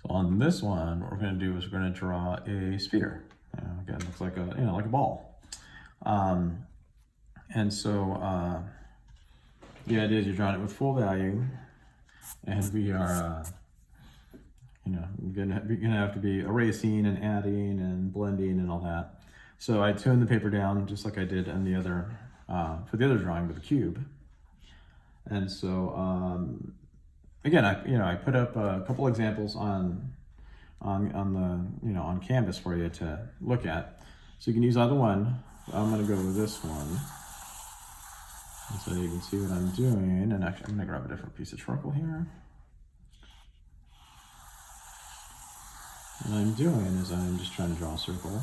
So on this one, what we're going to do is we're going to draw a sphere. Again, it looks like a like a ball. And so the idea is you're drawing it with full value, and we are gonna have to be erasing and adding and blending and all that. So I tuned the paper down just like I did on the other for the other drawing with the cube. And so again, I put up a couple examples on the on Canvas for you to look at. So you can use either one. I'm going to go with this one, and so you can see what I'm doing. And actually, I'm going to grab a different piece of charcoal here. What I'm doing is I'm just trying to draw a circle.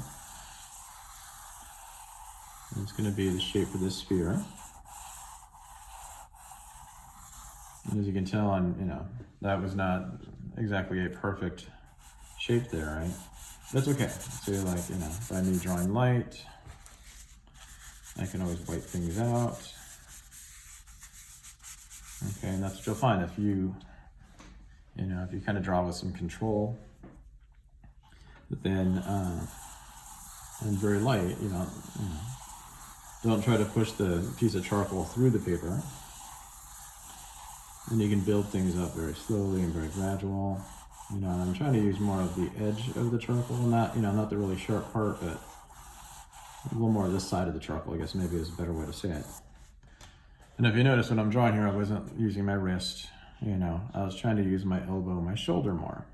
And it's going to be the shape of this sphere. And as you can tell, that was not exactly a perfect shape there, right? That's okay. So by me drawing light, I can always wipe things out. Okay, and that's what you'll find if you kind of draw with some control. But then, and very light, don't try to push the piece of charcoal through the paper. And you can build things up very slowly and very gradual. And I'm trying to use more of the edge of the charcoal, not the really sharp part, but a little more of this side of the charcoal, I guess maybe is a better way to say it. And if you notice when I'm drawing here, I wasn't using my wrist, I was trying to use my elbow, my shoulder more.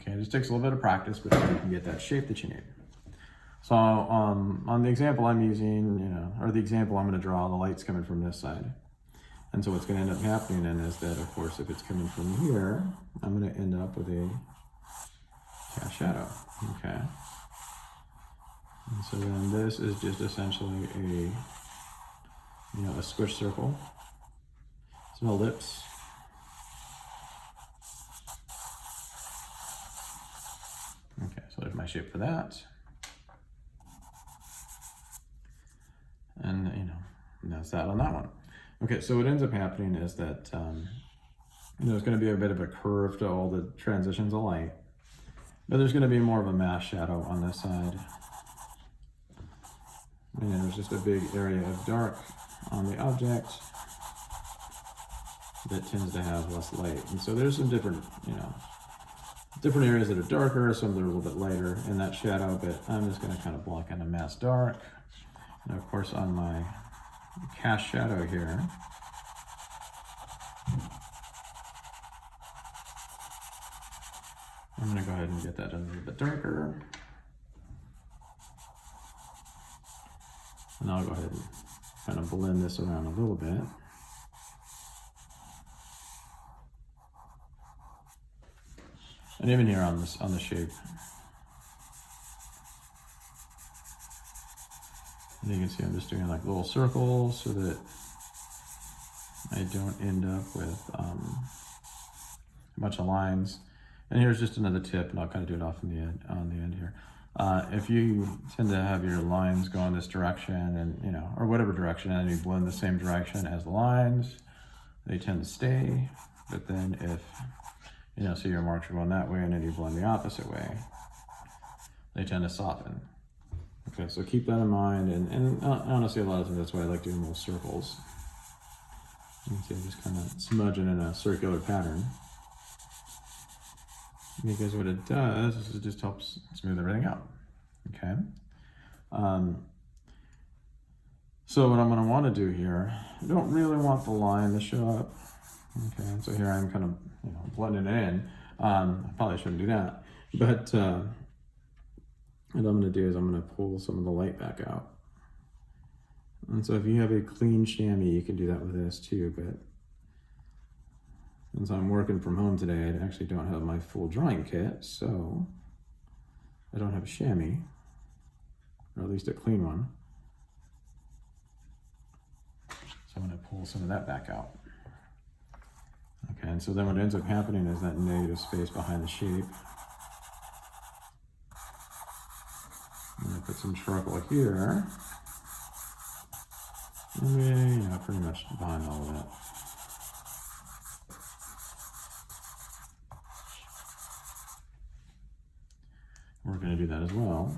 Okay, it just takes a little bit of practice before you can get that shape that you need. So on the example I'm using, or the example I'm going to draw, the light's coming from this side. And so what's going to end up happening then is that, of course, if it's coming from here, I'm going to end up with a cast shadow, okay? And so then this is just essentially a squish circle. It's an ellipse. Okay, so there's my shape for that. And, that's that on that one. Okay, so what ends up happening is that, there's going to be a bit of a curve to all the transitions of light, but there's going to be more of a mass shadow on this side. And then there's just a big area of dark on the object that tends to have less light. And so there's some different areas that are darker, some that are a little bit lighter in that shadow, but I'm just going to kind of block in a mass dark. And of course on my cast shadow here, I'm going to go ahead and get that a little bit darker. And I'll go ahead and kind of blend this around a little bit. And even here on the shape, and you can see I'm just doing like little circles so that I don't end up with a bunch of lines. And here's just another tip, and I'll kind of do it off on the end here. If you tend to have your lines go in this direction, and or whatever direction, and you blend the same direction as the lines, they tend to stay. But then if so your marks are going that way, and then you blend the opposite way, they tend to soften. Okay, so keep that in mind, and honestly, a lot of times that's why I like doing little circles. You can see I'm just kind of smudging in a circular pattern. Because what it does is it just helps smooth everything out, okay? So what I'm going to want to do here, I don't really want the line to show up, okay? So here I'm kind of blending it in. I probably shouldn't do that, but what I'm going to do is I'm going to pull some of the light back out. And so if you have a clean chamois, you can do that with this too, but since I'm working from home today, I actually don't have my full drawing kit, so I don't have a chamois, or at least a clean one. So I'm going to pull some of that back out. Okay, and so then what ends up happening is that negative space behind the shape. I'm going to put some charcoal here. And pretty much behind all of that. we're going to do that as well.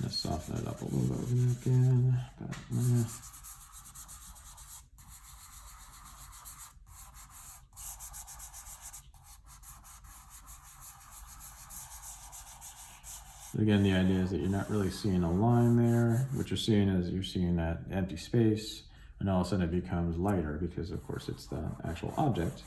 Let's soften it up a little bit with the napkin. Again, the idea is that you're not really seeing a line there. What you're seeing is you're seeing that empty space, and all of a sudden it becomes lighter because, of course, it's the actual object.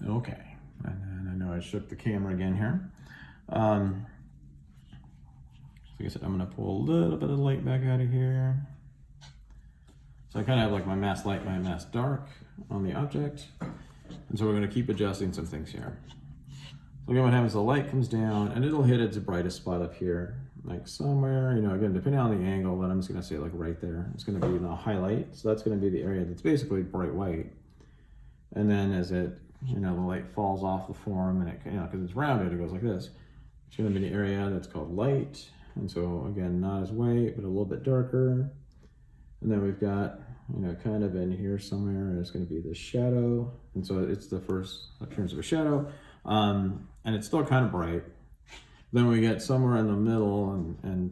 Okay, and then I know I shook the camera again here. Like I said, I'm going to pull a little bit of light back out of here. So I kind of have like my mask light, my mask dark on the object. And so we're going to keep adjusting some things here. So again, what happens, the light comes down and it'll hit its brightest spot up here, like somewhere, you know, again, depending on the angle, but I'm just going to say like right there. It's going to be the highlight. So that's going to be the area that's basically bright white. And then as it, you know, the light falls off the form and it, you know, because it's rounded, it goes like this. It's going to be the area that's called light. And so again, not as white, but a little bit darker. And then we've got, you know, kind of in here somewhere, it's going to be the shadow. And so it's the first appearance of a shadow. And it's still kind of bright. Then we get somewhere in the middle and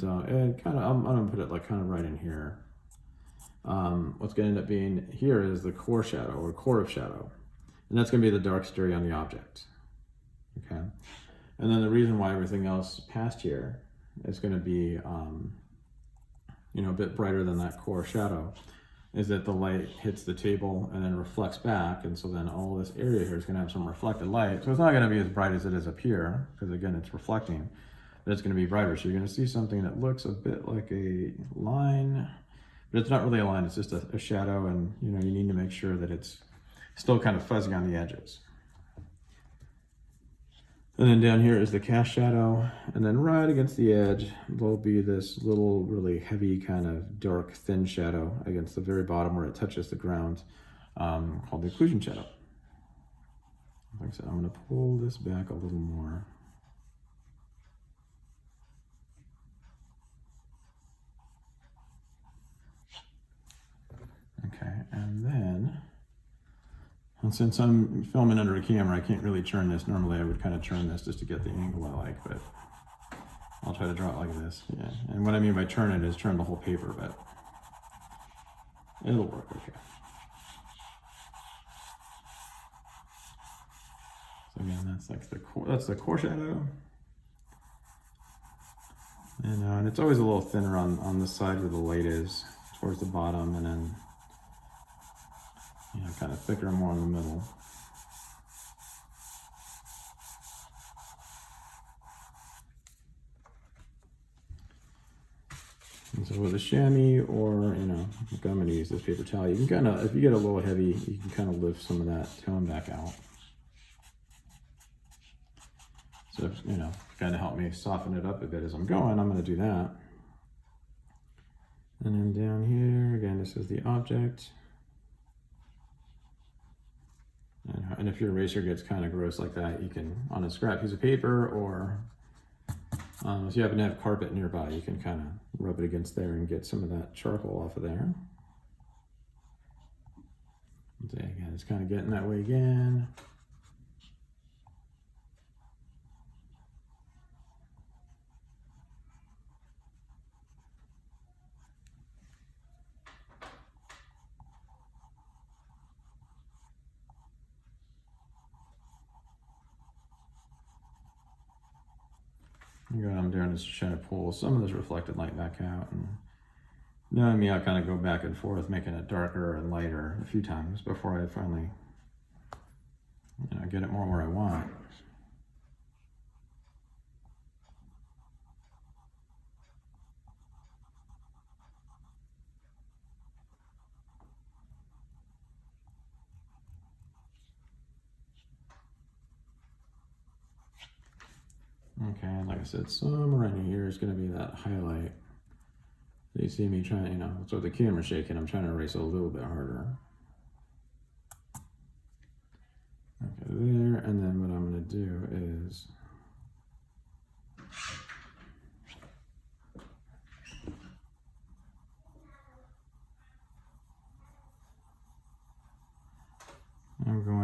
kind of, I'm going to put it like kind of right in here. What's going to end up being here is the core shadow or core of shadow. And that's going to be the darkest area on the object. Okay. And then the reason why everything else past here is going to be, you know, a bit brighter than that core shadow is that the light hits the table and then reflects back. And so then all this area here is going to have some reflected light. So it's not going to be as bright as it is up here because again, it's reflecting, but it's going to be brighter. So you're going to see something that looks a bit like a line, but it's not really a line. It's just a shadow. And, you know, you need to make sure that it's still kind of fuzzy on the edges. And then down here is the cast shadow. And then right against the edge, there'll be this little really heavy kind of dark thin shadow against the very bottom where it touches the ground, called the occlusion shadow. Like I said, I'm going to pull this back a little more. Okay, and then, and since I'm filming under a camera, I can't really turn this. Normally I would kind of turn this just to get the angle I like, but I'll try to draw it like this. Yeah, and what I mean by turn it is turn the whole paper, but it'll work okay. So again, that's like the core shadow. And it's always a little thinner on the side where the light is, towards the bottom, and then, you know, kind of thicker and more in the middle. And so with a chamois or, you know, I'm going to use this paper towel, you can kind of, if you get a little heavy, you can kind of lift some of that tone back out. So, you know, kind of help me soften it up a bit as I'm going, I'm going to do that. And then down here, again, this is the object. And if your eraser gets kind of gross like that, you can, on a scrap piece of paper, or if you happen to have carpet nearby, you can kind of rub it against there and get some of that charcoal off of there. And again, it's kind of getting that way again. What I'm doing is trying to pull some of this reflected light back out, and knowing me, I'll kind of go back and forth, making it darker and lighter a few times before I finally, you know, get it more where I want. Okay, and like I said, somewhere in here is going to be that highlight. So you see me trying, you know, so the camera's shaking, I'm trying to erase a little bit harder. Okay, there, and then what I'm going to do is